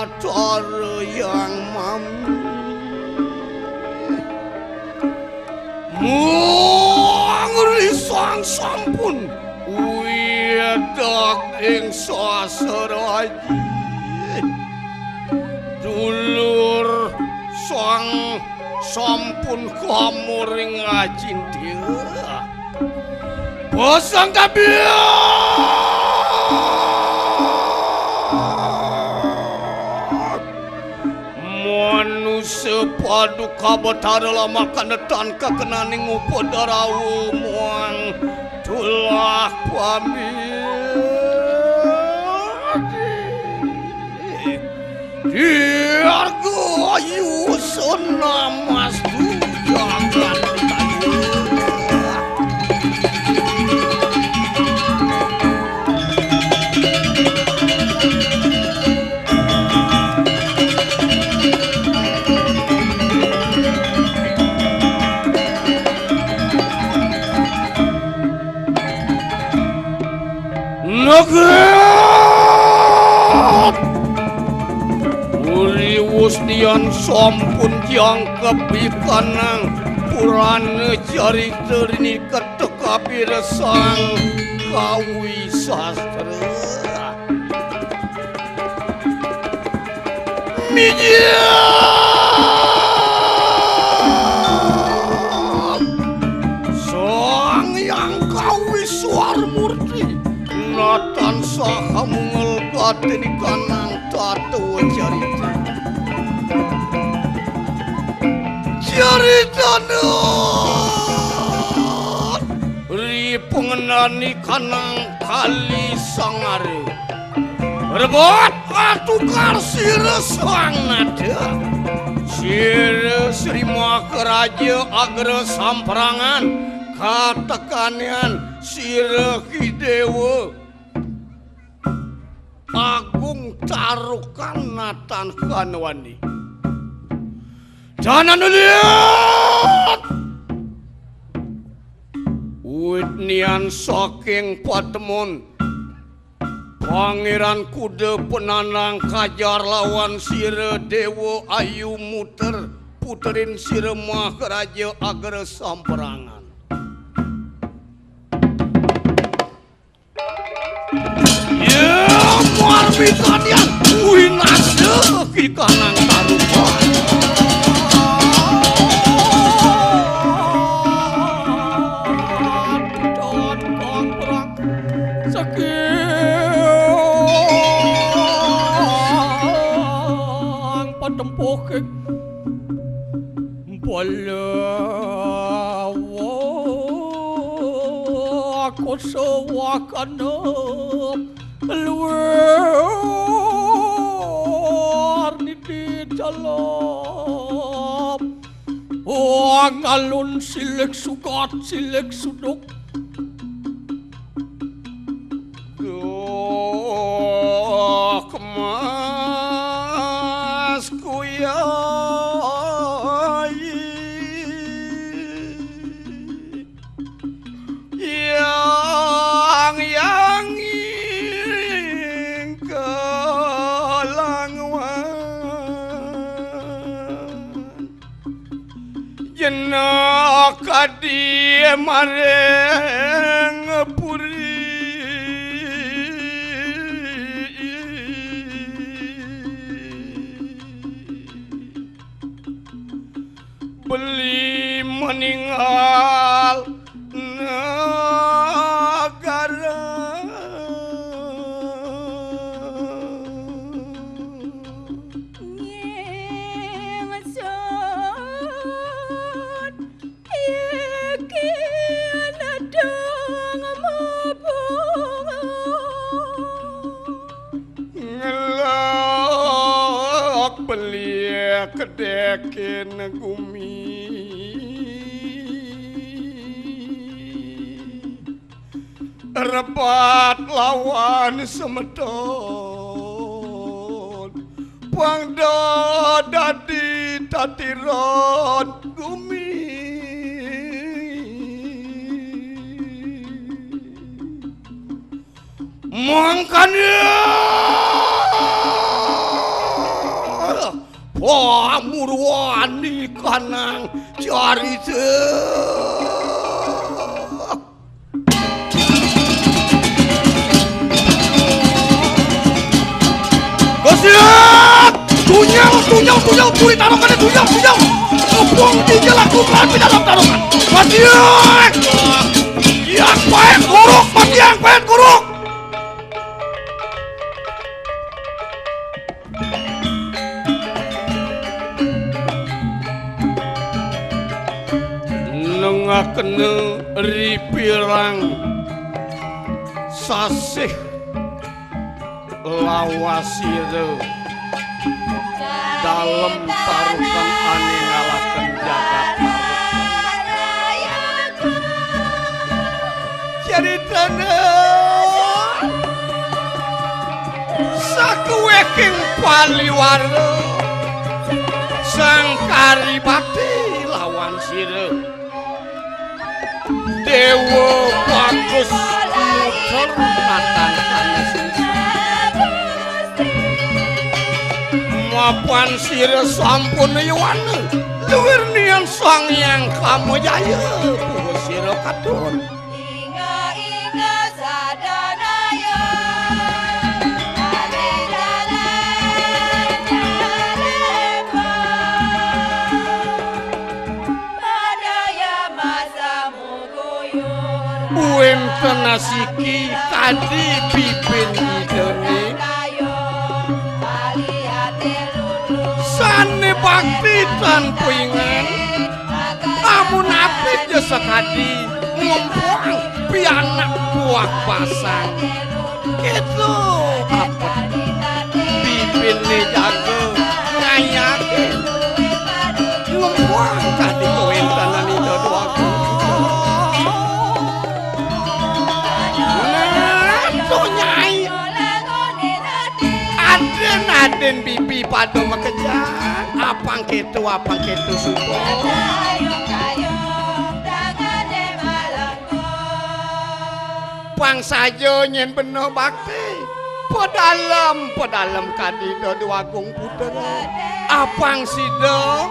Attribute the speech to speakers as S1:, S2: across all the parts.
S1: Batara yang mami Mangri sang sampun Wedak ing sasaraji Dulur sang sampun kamuring ngajindira Bosang kabiak Manusia paduka Batara lama kanetan kakenaning upodarawu muang tulak pamit Diargo ayu sonamas jangan Nagat Uriwus dian sampun jangkep ikanang Purana carita rini keteka piresang kawi sastra Mijak Sang yang kawi suar murti Natan saha mungel batin kanang tato carita not ri pengenani kanang kali sangare rebot atukar sire sang nada sire srima keraja agra samprangan katekanian sire kidewa Agung tarukan natan kanwani Jangan lihat Witnian saking patemon Pangeran kuda penanang kajar lawan sire dewa ayu muter Puterin sire maharaja agar samperangan Marmitan yang winase ki kanang tarupan Don kong perang saking patempoking balawa aku sewakana luar niti dalam ngalun silek sukat silek suduk kemas kuyai yang Jenak kadi mareng puri beli meninggal negara kedekin gumi repat lawan semedot pangda dadi tatiron gumi mangkanya Wah, murwani kanang carita. Gosiak! Tunyang, tuli tarukannya tunyang. Kebuang tiga lakukan di dalam tarukan. Gosiak! Yang pengen kuruk, yang pengen kuruk. Nengah kena ripirang sasih lawasire dalam tarukan ane ngalakan jagat ceritana sakuweking paliwara sang karibati lawan sire Dewa bagus muter matan sanes mapan sire sampun yuwana luwir nian sang yang kamu jaya puho sire katon
S2: inga sadanaya ane dalan jalema padaya masamu guyur
S1: wenten asiki kadi pipin idene sane bakti tanpa ingan amun apit jasa kadi ngomong pianak buah pasang gitu apa pipin nih jago ngayakin ngomong kadi kewentanan itu doaku nyai aden bibi pada mekejar apang ketu suko pang saja nyen bener bakti pedalam kadida duagung putera apang sida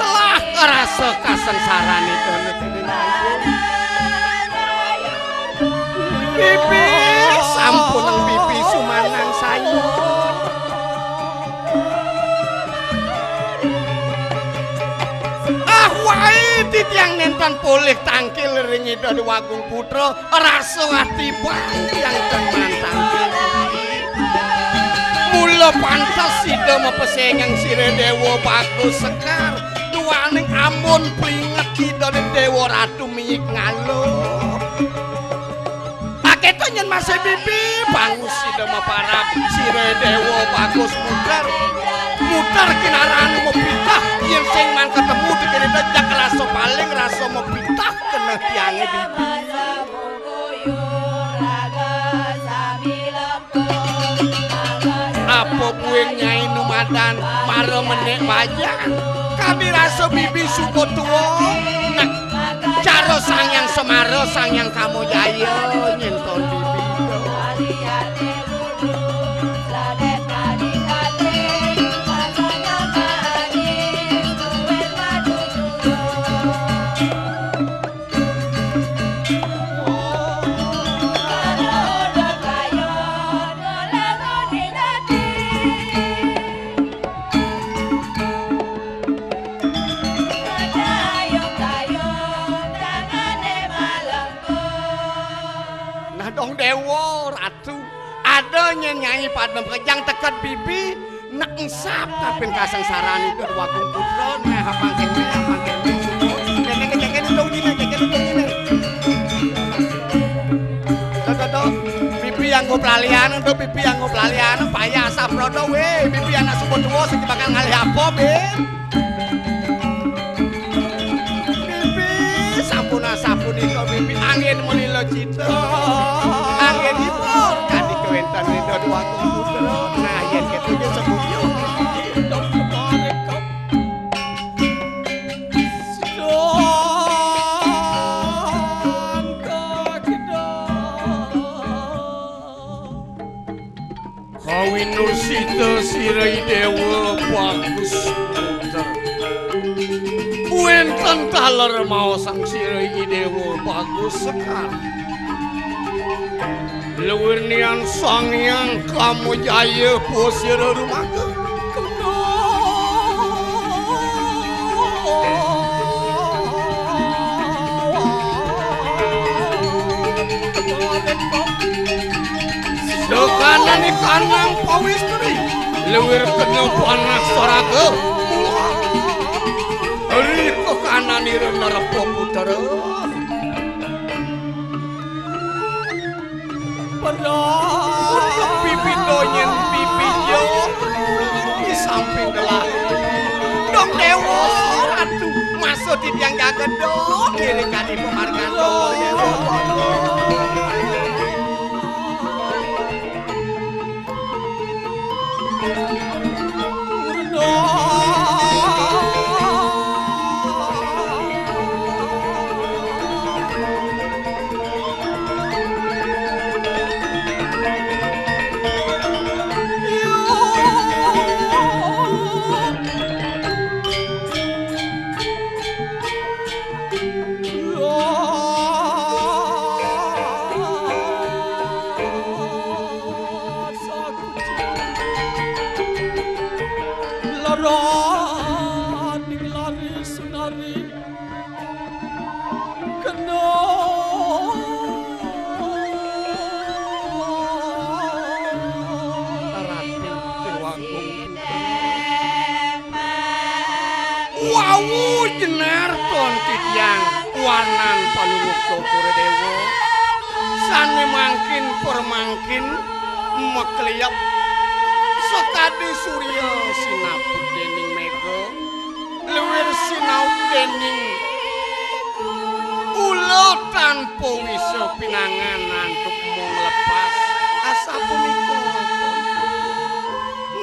S1: telah kerasa kasengsaran itu bibi sampun ang bibi sumanang sayo wae titiang nentan poleh tangkil ringi dari wagung putra rasa hati bang yang teman tangkil mula pantas sida mepesengang sire dewa bagus sekar duaning amun peringet dari dewa ratu miik ngalo aketo nyen masih bibi bangus sida meparap sire dewa bagus muter kinaraan mau pitah yang sing man ketemu dikini dejak rasa paling rasa mau pitah kena tiangnya bibi apa bueng nyai numadan para menek bajan kami rasa bibi suko tua nak cara sang yang semara sang yang kamu jaya nyenton bibi dewa ratu ada nyai padam kejang tekat bibi nak ngsap kapin kasengsaran itu wagung putra nah apang kene dong ini bibi yang go pelalian untuk bibi yang go pelalian payah saprodo we bibi anak suku tua sing bakal ngalih apa ben bibi sampun itu bibi angin menilo cita angin itu kadi kewentan itu dua komputer nah yang ketujuh sebutnya Winursita Sirai Dewa bagus puter. Wenten taler mau sang Sirai Dewa bagus sekali. Lewirnian sang yang kamu jaya posir rumah Sekanan ikanang pawistri lewir kena panas soraga hari ke kanan iren narapo putera pada pipi donyen pipi yo di samping gelah dong dewa ratu masuk di tiang jaga dong kiri kali penghargaan dong dewa mangkin mekliyap sekadi surya sinaput dening mega lewir sinaut dening ula tanpa wisa pinangan antuk mung lepas asa punika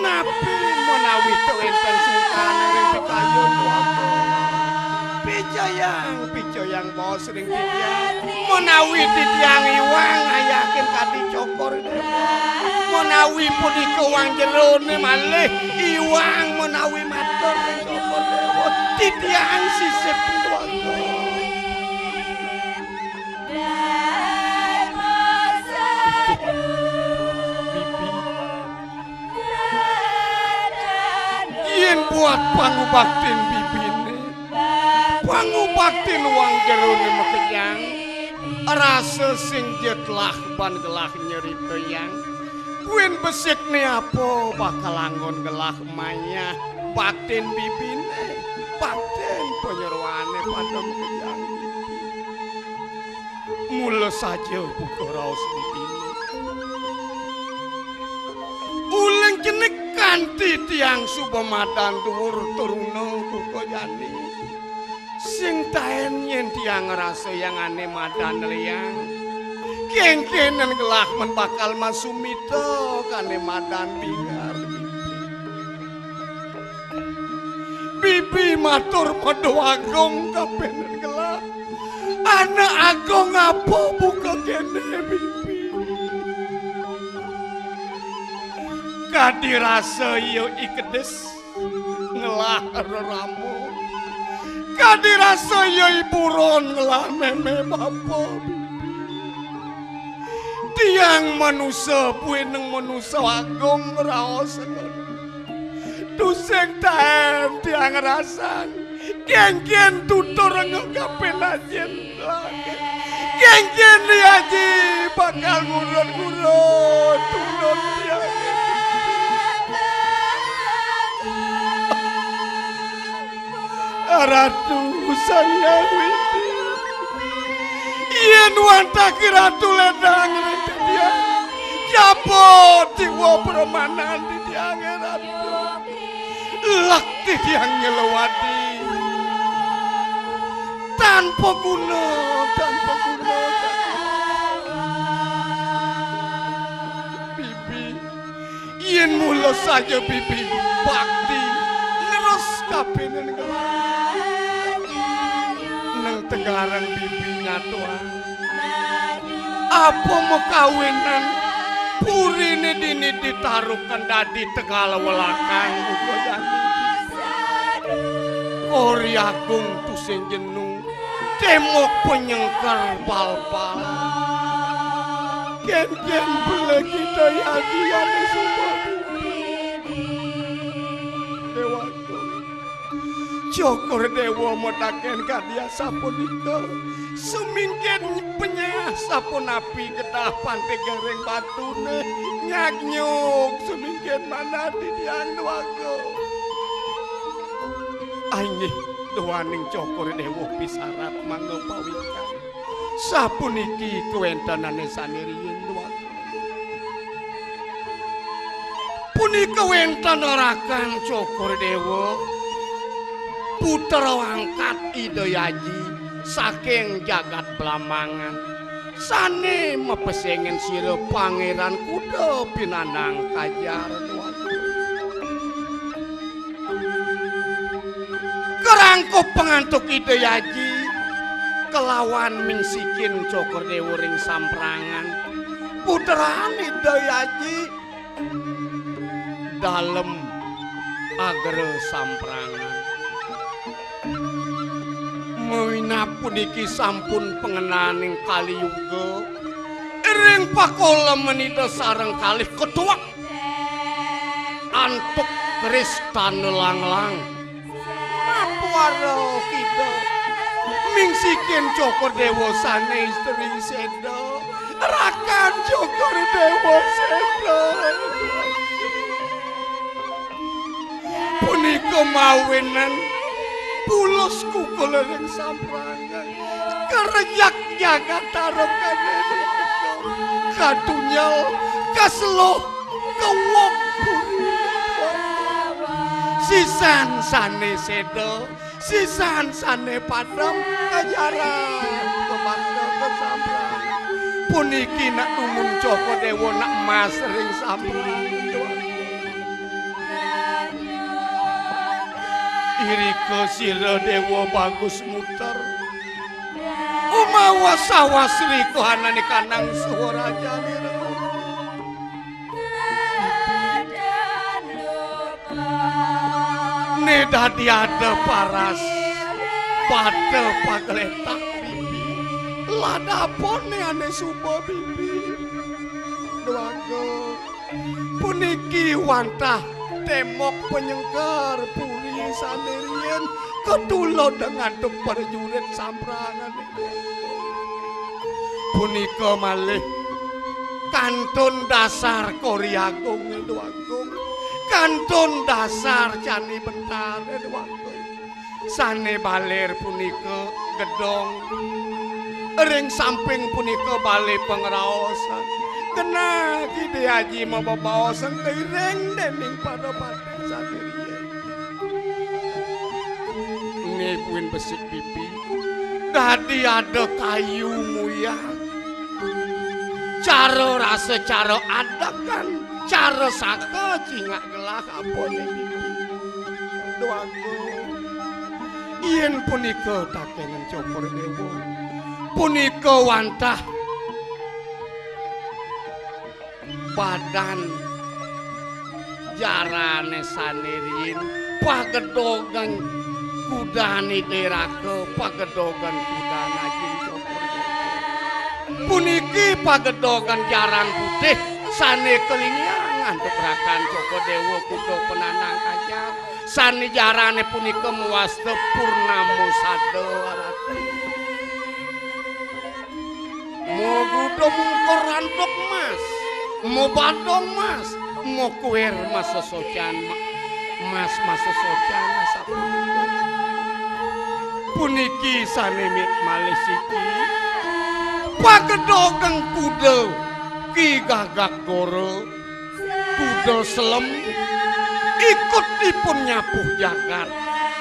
S1: napi menawi enten sungkan ing pikayo pijayang bos ring titiang menawi titiang iwang ayakin kadi cokor menawi punika wang jerone malih iwang menawi matur ring cokor dewa titiang sisip tuaku yen buat pangubaktin pangubaktin wang jerone mekejang rasa sing jetlah ban gelah nyerita yang kuin besik ni apa bakal anggon gelah maya baktin bibine baktin penyeruane pada mekejang mula saja buka raus bibine uleng jenik kanti tiang subamadan dhuwur turuna buka jani sing taen yen tiang rasa yang aneh madan liang kengkenan gelah men bakal masumito kane madan bingar bibi matur podo agong kapenen gelah anak agong apa buka kene bibi kadi rasa yo ikedes ngelah reramu kadi rasa ya iburon ngelah meme bapa tiang manusia pueneng manusia agong raos tuseng taem tiang rasan geng-geng tutur ngekapen ajen geng-geng liaji bakal ngurut-ngurut turun tiang Ratu sayang witi yen wanta ratu ledang dia japot diwo permanan di tiang ratu lakti tiang ngelewati tanpa guna bibi yen mula saja bibi bakti ngeros kapenen tegaran bibi nyatuan apa mau kawinan Purine dini ditaruhkan dadi tegal welakang uga dadi Ori agung tusen jenung temok penyengker bal-bal Ken-ken bele kita yagian semua Dewa Jokor Dewa modaken kadya sapunika sumingken penyah sapun api kedah pantai gareng batune nyagnyuk sumingken mana didian wago Aingih doaning Jokor Dewa pisarat mangga pawikan sapuniki kewentanane saniriyin wago punika wentan orakan Jokor Dewa putra angkat Idayaji saking jagat Blambangan sane mepesengen sira pangeran kuda pinanang kajar kerangkup pengantuk Idayaji kelawan mingsikin Jokor Dewa ring samprangan putra Idayaji dalem agre samprangan Moina puniki sampun pengenaning kaliyuga ring pakola menida sareng kalih ketuak antuk keris tanelang-lang mapuara kita mingsikin Jokor Dewa sane istri sedo rakan Jokor Dewa sedo punika mawinan pulos kukul ring samprangan kereyak jagat tarokan katunyal kasloh kewok sisan sane sedo sisan sane padam kajaran kemana ke samprangan puniki nak tumun Jokor Dewa nak mas ring samprangan Irika sira Dewa bagus muter umawa sawasri kohanane kanang suwarajane ne dadi ada paras pada pagletak bibi ladapone ane suba bibi doago puniki wantah temok penyengker puri sanirian ketulo dengan tuk perjurit samprangan punika malih kantun dasar Koryagung Edwagung kantun dasar Candi Bentar Edwagung sane baler punika gedong ring samping punika bale pengraosan kena Idayaji mababaosan ring dening para paten sanirian ngepuin besik pipi dadi ada kayu muya cara rasa cara adakan cara saka cingak gelah apone pipi doaku yen punika takengan Jokor Dewa punika wantah badan jarane saniriin pagedogan kudani derake pagedogan kudana jin Jokor Dewa puniki pagedogan jaran putih sane kelingian untuk rakan Jokor Dewa kuda penanang kajar sane jarane punika muaste purnamo sado arati mau kuda mungkur rantok mas mau badong mas mau kuer mas sesocan mas sesocan sapunika puniki sanemit malesiki pagedogang kuda Ki Gagak Goro kuda selem ikut dipun nyapuh jagat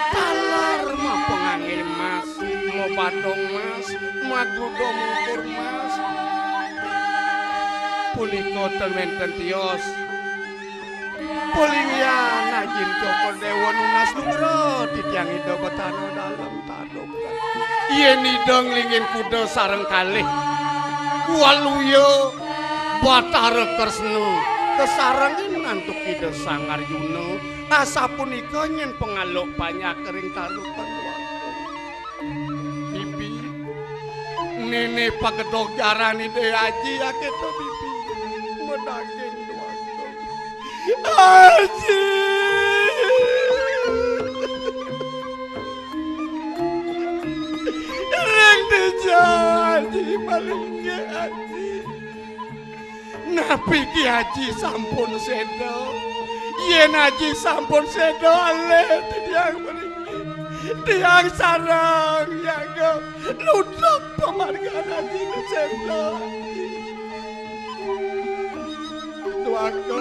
S1: talar mah pengangil mas mau badong mas magudo mungkur mas punika tementen tios Polingyan najin Jokor Dewa nunas numero titiang ida betano dalam tadok yen ideng lingin kuda sareng kalih waluya Bathara Kresna kesarengin ngantuk Ida Sang Aryuna asapunika nyen pengaluk banyak kering tarukan Bibi Nene pagedhog jarani de aji aketo Bibi medaging duaka Aji Reng dijanji paling aji Nabi Ki Haji sampun sedo yen Haji sampun sedo ale tiyang mriki tiyang sareng yanggo nutup pemargan Haji sedo duaka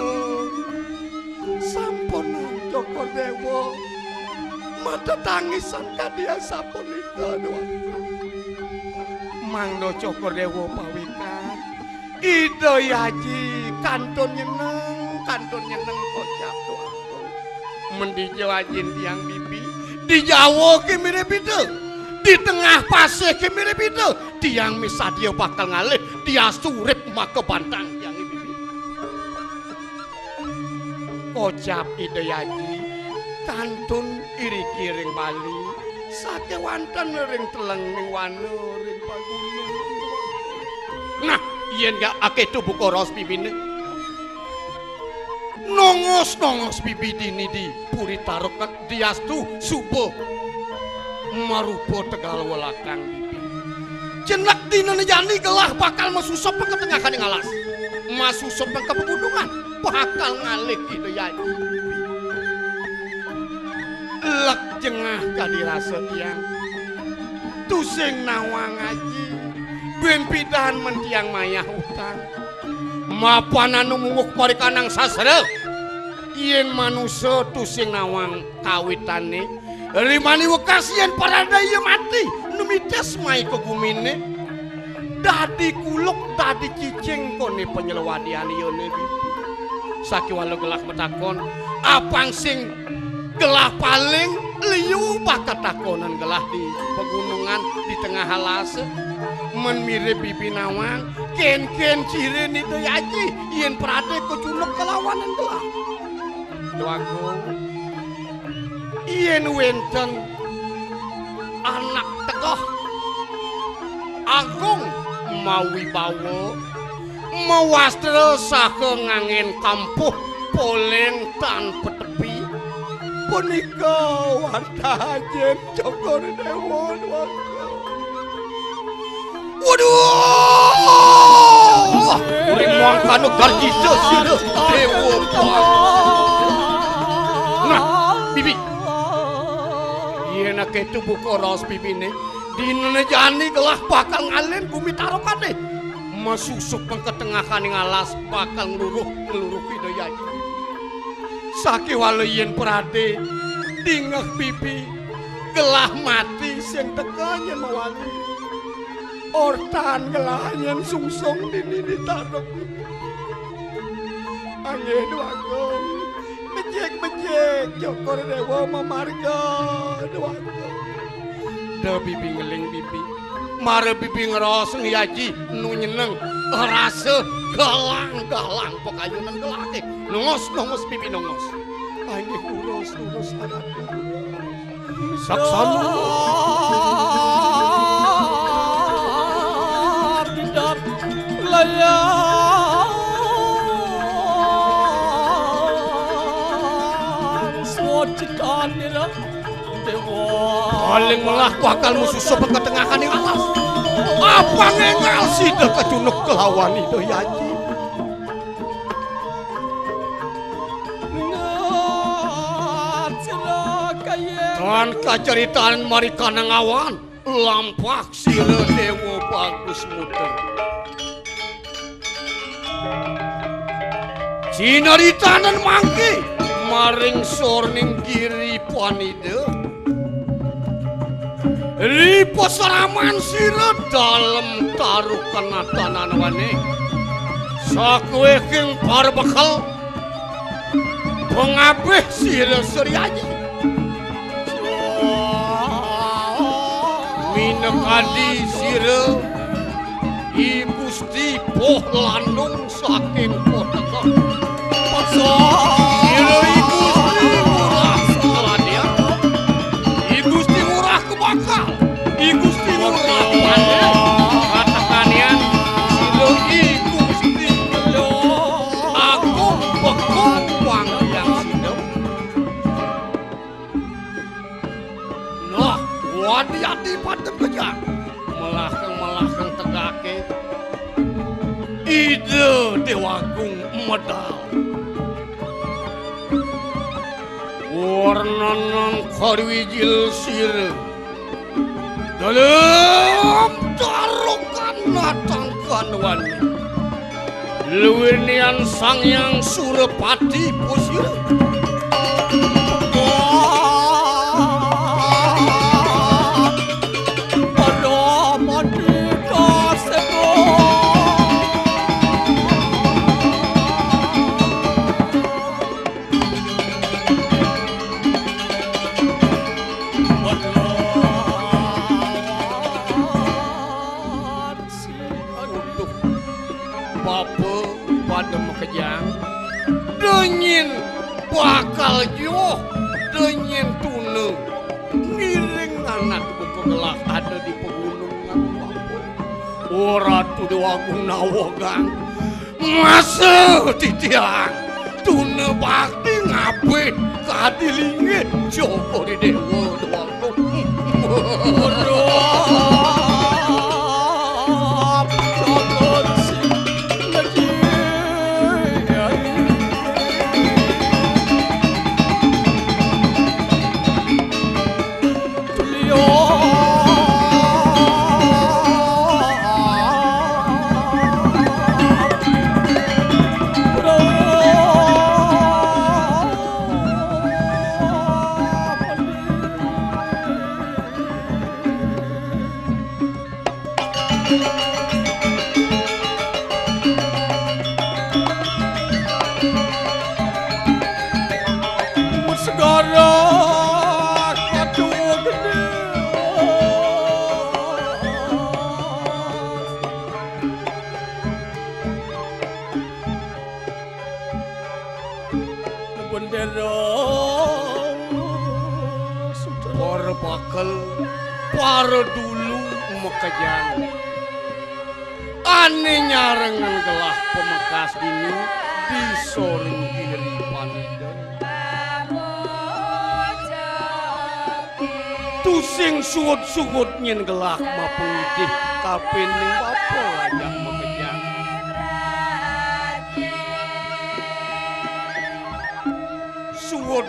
S1: sampun Joko Dewa mata tangisan kadya sapunika duaka mangdo Joko Dewa pawikan Ida Haji kantun nyeneng kocap doaku mendijo ajin tiang Bibi di Jawa ki mirip itu di tengah pasih ki mirip itu tiang misadia bakal ngalih dia surip maka bantang tiang Bibi kocap Ida Haji kantun iri-kiring Bali sakewanten ring teleng ning wanu ring pagunung nah yen gak aketu buka ros bibine nongos bibi dini di puri tarukan diastu subuh marupo tegal welakang bibi jenak dina jani gelah bakal masusop ke tengah kaning alas masusop ke pegunungan bakal ngalih Ida Haji lek jengah kadirasa tiang tusing nawang Haji ben pidahan mentiang mayah utang mapan anu munguk parikanang sasra yen manusia tusing nawang kawitane rimani wekas yen parada ieu mati numites mai kegumine dadi kuluk dadi cicing kone penyelewadian ieu ne sakiwala gelah metakon apang sing gelah paling liu bakat takonan gelah di pegunungan di tengah halase men mirip Bibi nawang ken-ken ciren itu Haji yen prade kecunuk kelawanan gelah doaku yen wenten anak tegoh agung mawi bawa mawastra saka ngangen kampuh poleng tanpa tepi punika wantajen Joko Dewa doaku waduh rimang kanu garjito sila Dewa nah Bibi yen aketu buka ros Bibi ne dina jani gelah bakal ngalen bumi tarokane masusup ke tengah kaning alas bakal ngeluruh Ida Haji sakiwala yen prade dingeh Bibi gelah mati sing tekanya mawali ortan gelanyen sungsung dini ditarok angin doaku mejek Joko Dewa memarga doaku da Bibi ngeling Bibi mare Bibi ngeros Haji nu nyeneng rasa galang pokayunan gelake nongos Bibi nongos angin urus anakku saksana paling melah bakal musuh ke tengah kaning alas apa ngengal sida kecunuk kelawan Ida Haji kan kaceritaan marikanang awan lampak sira Dewa bagus muter cinaritanan mangki maring sorning giri panida ripo saraman sira dalem tarukan atanan wane sakwe king parbekal pengabeh sira Suryaji minekadi sira I Gusti poh landung saking poh tegak
S3: paksa
S1: sira Gusti murah seladya Gusti murah kebakal Gusti murah pandai katakanian sira Gusti aku bekon wang yang sidem nah wadi-adi padem kejang melakang tegake ide Dewagung medal warnanan karwijil sire dalam tarukan natangkan wani luwinian sangyang Surapati pusir denyin bakal yo denyin tune ngiring anak buku gelas ada di pegunungan Papua Ratu Dewagung Nawagang masa titiang tune bakti ngabe kadilingit Joko di Dewa Dewagung para dulu mekejang ane nyarengan gelah pemekas dini di soring diri paniden tusing suut-suut nyen gelah mapungkih kapin ning bapa lajang mekejang suut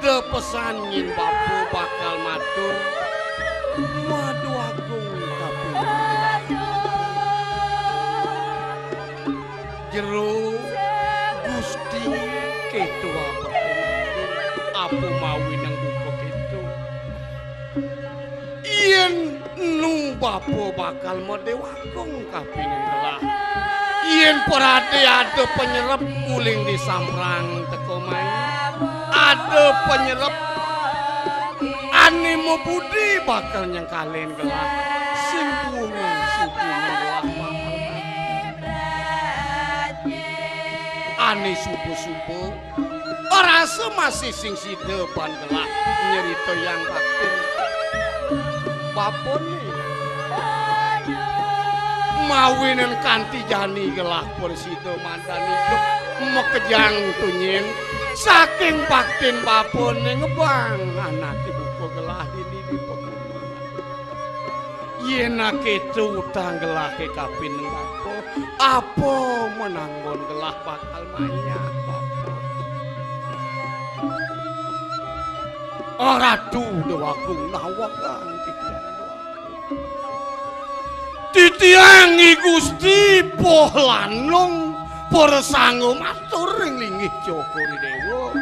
S1: de pesan nyen bapa bakal matur Madu agung kapin jero Gusti ketu apa mawi nang buka ketu yen nu bapo bakal medewagung kapin telah yen porade ada penyerep uling di samrang teko main ada penyerep animo budi bakal nyangkalen gelah simpungan gelah ane subuh-subuh ora masih sing sidepan gelah nyerita yang batin bapone mawinen kanthi jani gelah persida mandani mekejang tunyin saking batin bapone ngebang anake gelah ini di pegunungan yen ketu utang gelah ke kapin bapa apa menanggon gelah bakal mayat bapa Ratu Dewagung Nawagang titiangi Gusti poh lanung persanggo matur ing linggih Joko Dewa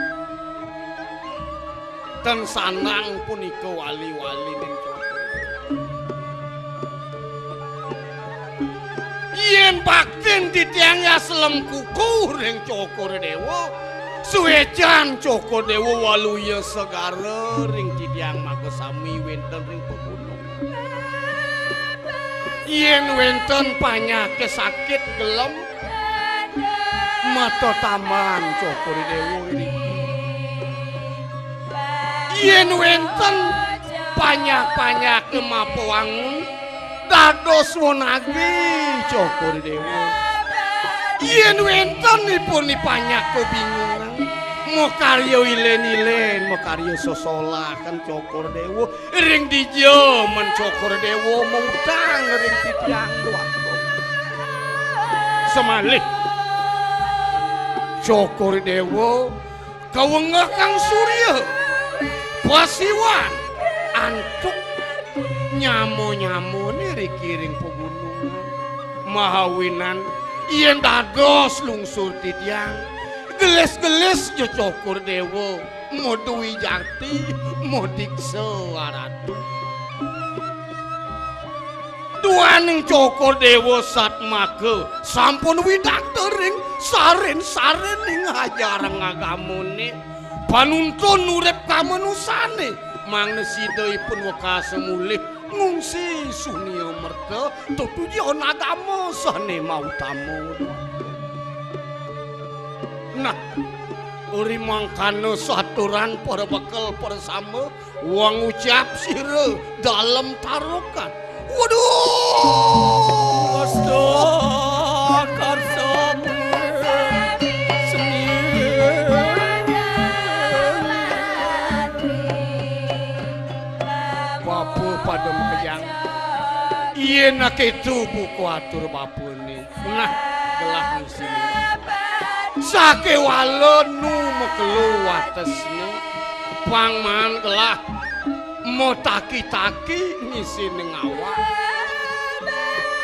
S1: dan sanang punika wali-wali ning Joko. Yen bakten titiang aslem kuku ring Joko Dewa, suwejan Joko Dewa waluya segara ring titiang magesami wenten ring pegunungan. yen wenten panyake sakit gelem mata taman Cokro Dewa iki yen wenten panyak-panyake mapawangun dados wonage Cokro Dewa yen wentenipun panyak kebingungan makarya ilen-ilen makarya sosolakan Cokro Dewa ring dijaman Cokro Dewa mudang ring titiang duaku semalih Cokro Dewa kawengah Kang Surya Pasiwan antuk nyamo-nyamo nirikiring pegunungan mahawinan yen dados lungsur titiang geles-geles jo Cokro Dewa modu wijati modiksa waratu duaning Cokro Dewa satmake sampun widatering saren-saren ing hajareng agamane panuntun urip kamanusane mangne sidaipun wekasa mulih ngungsi sunia merta tutujon agama sane mautama nah uri mangkana saturan para bekal para sama wong ucap sira dalam tarokan waduh astagfirullah padam kejang yen aketu buku atur bapune nah gelah sini sake walenu mekelu watesne pangman gelah mo taki-taki ngisi ning awak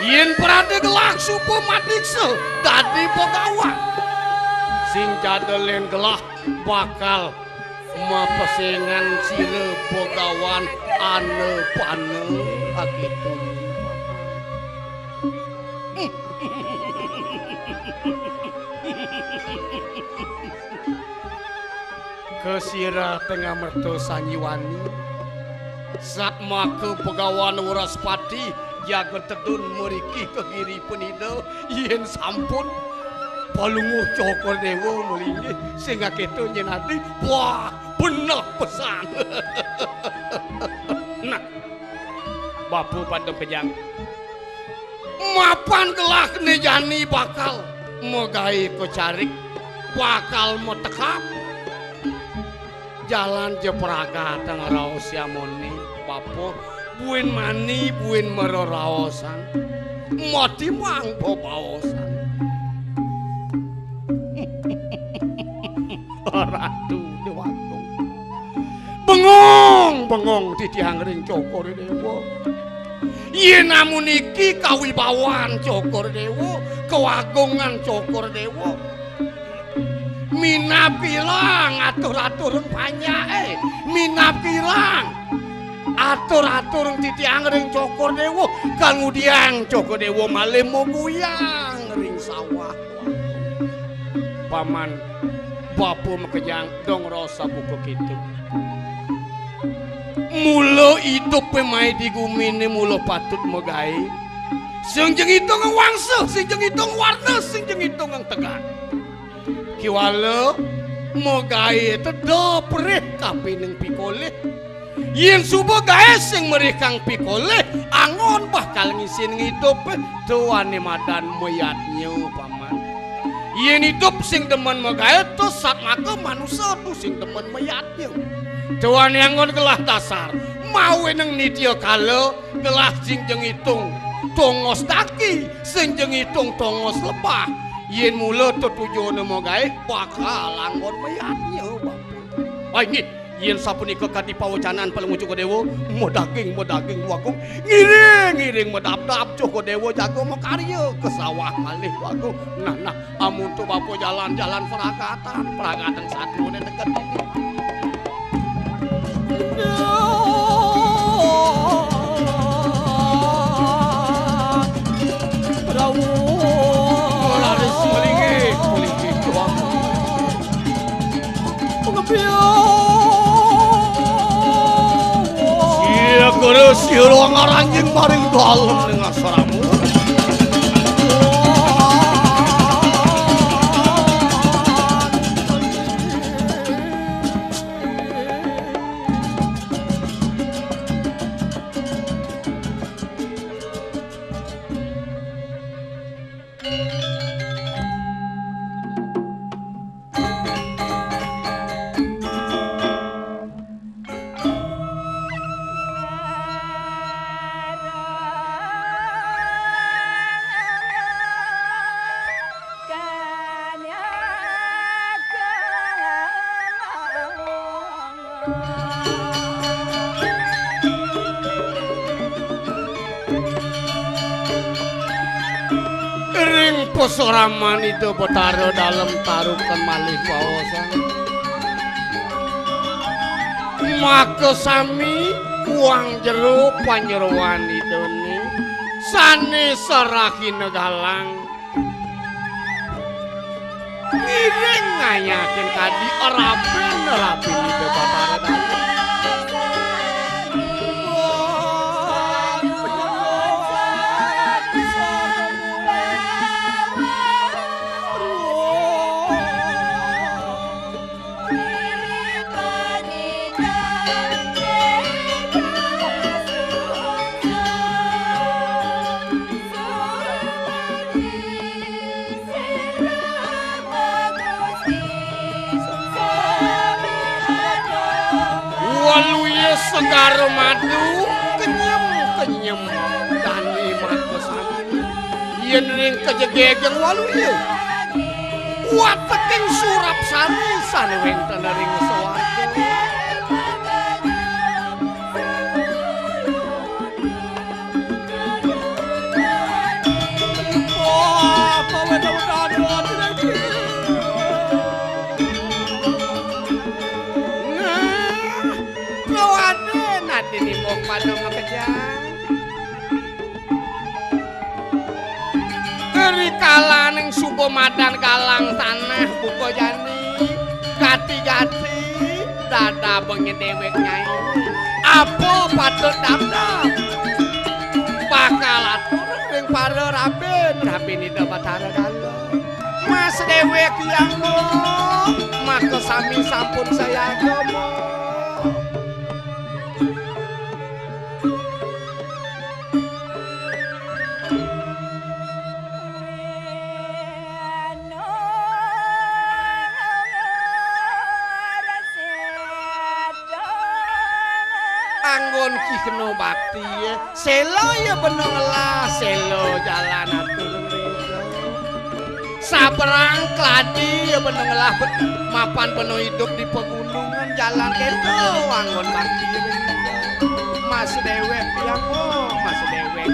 S1: yen prade gelah supo madiksa dadi pegawai sing jadelen gelah bakal mapesengan sire bogawan ane pane akitu kesira tengah merto sanyiwani saat make pegawan Waraspati jaga tedun meriki kegiri penida yen sampun palunguh Cokro Dewa mulingi sehingga kita nyenati wah benar pesan nah bapu pada pejang mapan gelah nejani bakal mogai kocarik bakal mau tekap jalan jepraga teng raos yamoni bapu buin mani buin meroraosan mati mang bawaosan ratu dewatung bengong titiang ring Cokro Dewa yen namun iki kawibawan Cokro Dewa kewagungan Cokro Dewa minap ilang atur-atur panyake minap ilang atur-atur titiang ring Cokro Dewa kemudian Cokro Dewa malih moguyang ring sawah paman bapu mekejang dong rasa buku kitu mula hidup pemain di gumine mula patut megai sing jeng itong wangsa sing jeng itong warna sing jeng itong ang tegan kiwala megai tedo perih kapining pikole yen subuh gae sing merikang pikole angon bakal ngisin hidup tuane madan moyatnya paman yen hidup sing demen megae to sak maka manusia tu sing demen mayatnya tuan yangon gelah dasar mau neng nitya kala gelah sing jeng itung tongos daki sing jeng itung tongos lebah yen mula tutujone megae bakal anggon mayatnya bapak ini yen sapunika kadi pawacanan Palunguh Cokro Dewa mo daging wagung ngiring medap-dap Cokro Dewa jago makarya ke sawah malih wagung nah amun tu bapo jalan-jalan peragatan satu ne deket laris melingi tuang Guru siru ngaranjing paring dalem dengan saramu ing peseraman itu Batara dalam tarukan malih wawasan maka sami uang jero panyeruan itu nih sane serahi negalang ngiring ngayakin kadi rapin itu Batara dalam segar madu kenyem dani mata sami yen ring kejegegeng waluye wateking surap sari sane wenten ring swarga ini mau pada ngekejang Eri kala ning supo madan kalang tanah buko jani gati-gati dada bengi dewek nyai apa patut dapdap bakal atur ning para rabin itu Batara dalam mas dewek yang maka sami sampun saya agama anggon kihno bakti selo ya benong lah selo jalan atur saperang kladi ya benong lah mapan penuh hidup di pegunungan jalan itu anggon bakti mas dewek yang mas dewek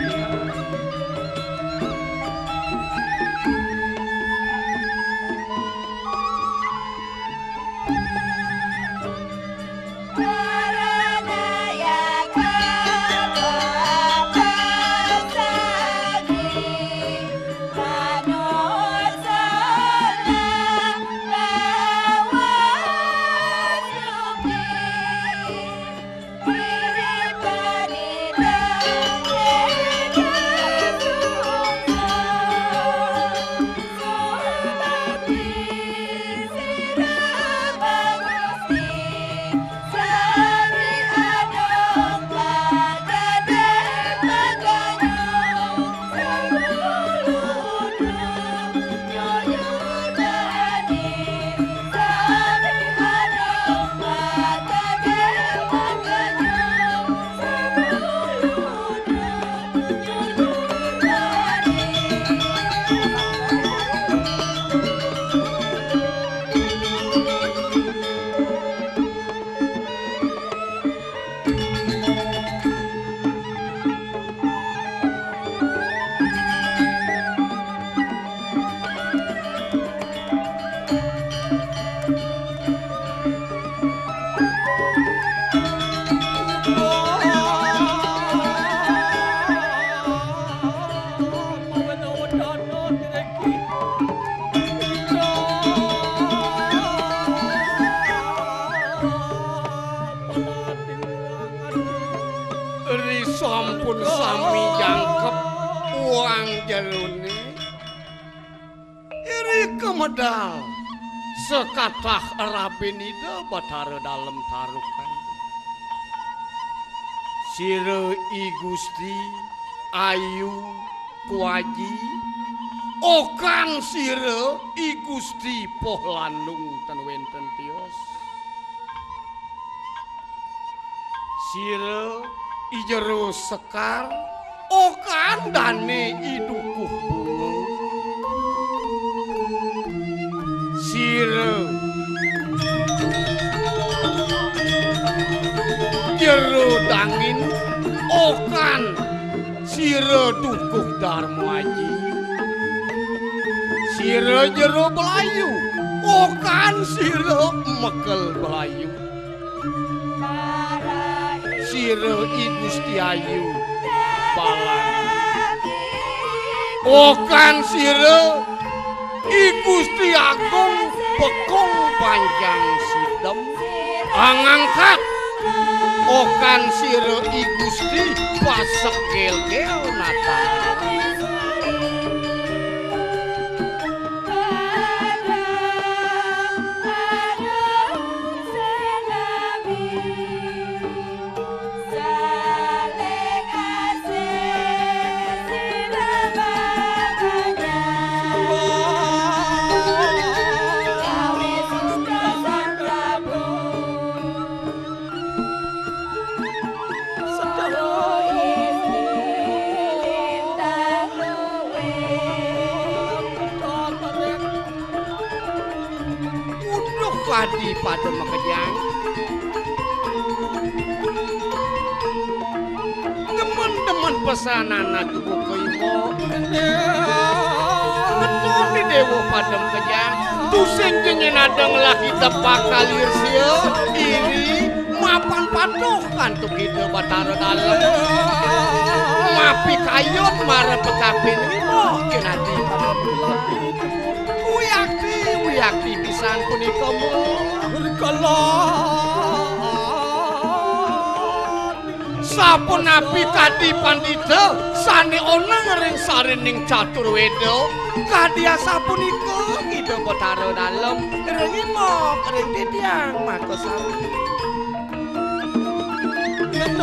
S1: sampun sami jangkep uang jalune iri kemedal sekatah rabin itu Batara dalam tarukan sire I Gusti ayu kuaji okan sire I Gusti poh landung ten wenten tios sire ijero sekar okan dane idukuh bunga sire jero dangin okan sire dukuh Darmo Aji sira jero belayu okan sira mekel belayu sira I Gusti Ayu balang okan sira I Gusti Agung bekong panjang sidem angangkat okan sira I Gusti pasek gel-gel nata Padi pada makejang teman-teman pesanan aku keimo ketoni dewa pada makejang tusing jenyen adang laki tepak kalir sia iri mapan patokan tuh kita Batara dalam mapi kayot marah pekapin mungkin hati Yakti pisan punika sampun nabi kadi pandita sane ana ring sarening caturweda kadya sapunika Ida Batara dalem ringimo ring titiang makasari yen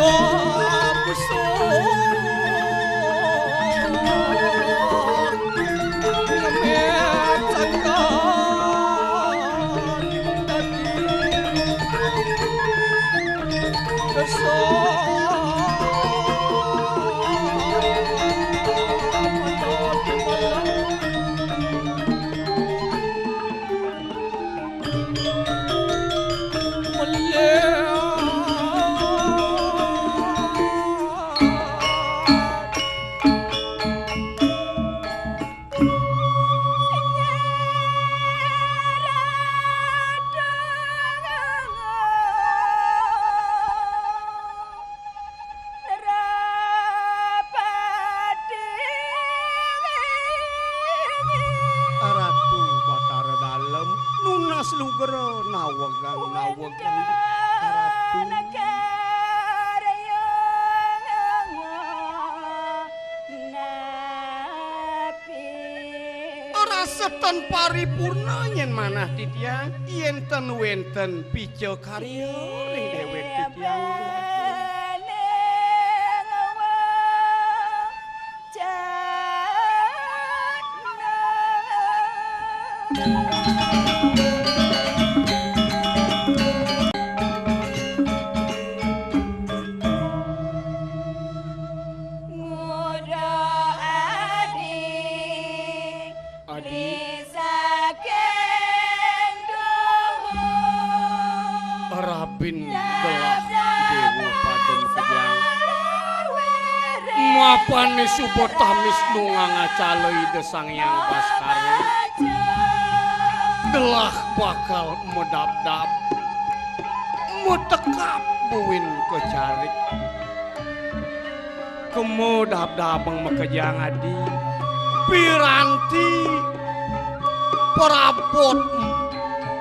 S1: setan paripurna yen manah titiang yen ten wenten pica karya ring dhewek titiang Rabin telah dewa padem kejang mapane subotamis nunganga caloi desang yang baskara telah bakal medap-dap metekap buin kecarik kemedap-dapeng mekejang adi piranti perabot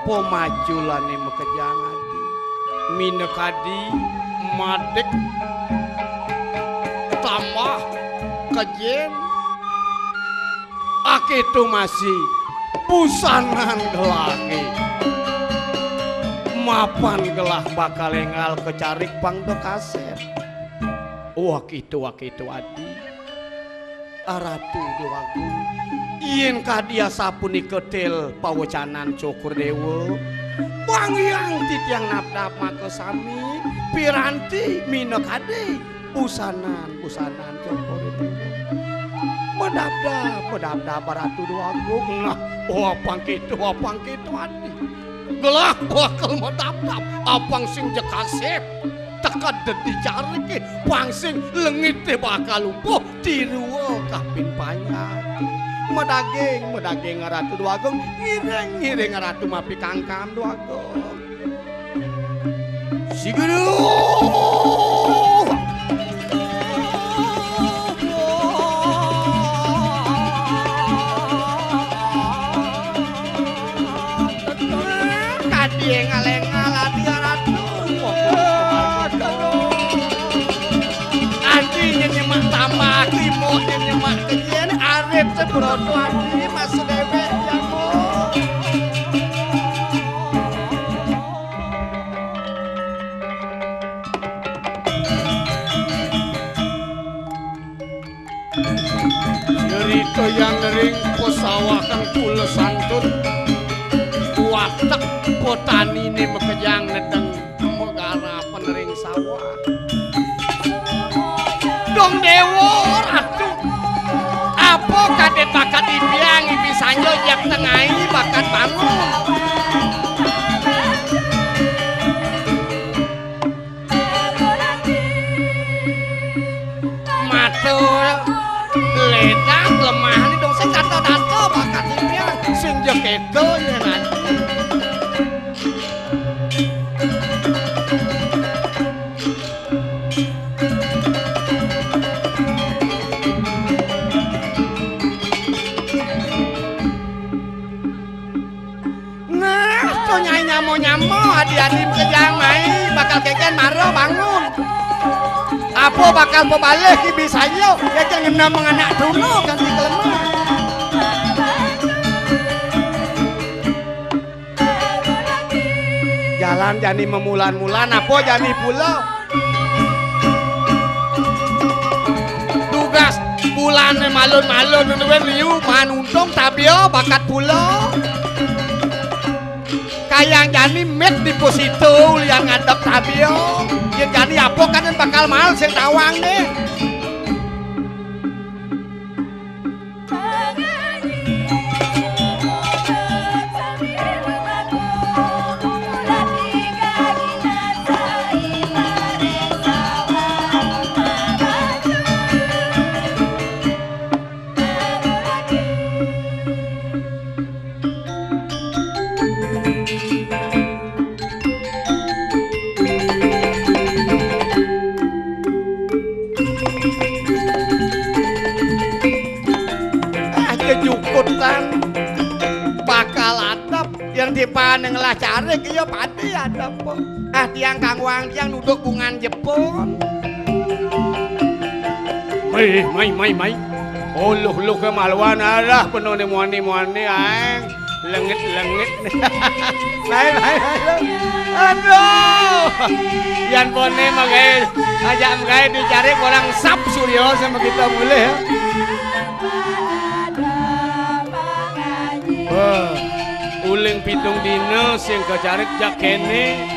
S1: pemajulane mekejang adi minekadi madek tambah kejen akitu masih pusanan gelake mapan gelah bakal engal kecarik pangdo kaset wakitu adi aratu doaku yen kadia sapuni ketel pawacanan cukur dewa Wangyang titiang nabdap maka sami piranti minekade pusanan cukur dewa medabda baratu doagung nah apang kitu adi gelah bakal medabdap apang sing jekasep kadet dicarike pangsing lengite bakal lumpuh diruwa kapin panjang. Medaging Ratu Dwagung ngiring Ratu Mapi Kangkam Dwagung. Siguru kadieng aleng-aleng Ratu Andi nyemak tambah limo nyemak kejen arep sebrodo andi mas dewek jamu. Cerita yang ring posawakan kula santun watak potani ini mekejang nedeng megara penering sawah dong dewo ratu apa kadet bakat ibiang ibisanyo yang tengahi bakat bangun matur ledak lemah ini dong saya kata-kata bakat ibiang sing jekedo nyengan. Nyamo adi-adi kejang mai bakal keken maro bangun apa bakal balik bisa yo ya jangan menganak dulu ganti kelemah jalan jani memulan-mulan apa jani pula tugas bulan malun-malun nuwen liu manuntung tabio bakat pula kayang jani met di posito yang ngadep tabio yang jani apa kan bakal mal sing tawang nih bakal adap yang dipaneng lah cari kaya padi adap tiang kangwang tiang duduk bungan Jepun mai uluh kemaluan arah penuh ni muani aeng lengit mai aduh yan pone magai ajak magai dicari orang sap suryo sama kita boleh ya uling pitung dina sing kecarit jakene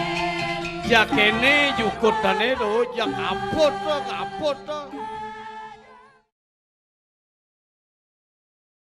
S1: jukut tane do jak kapot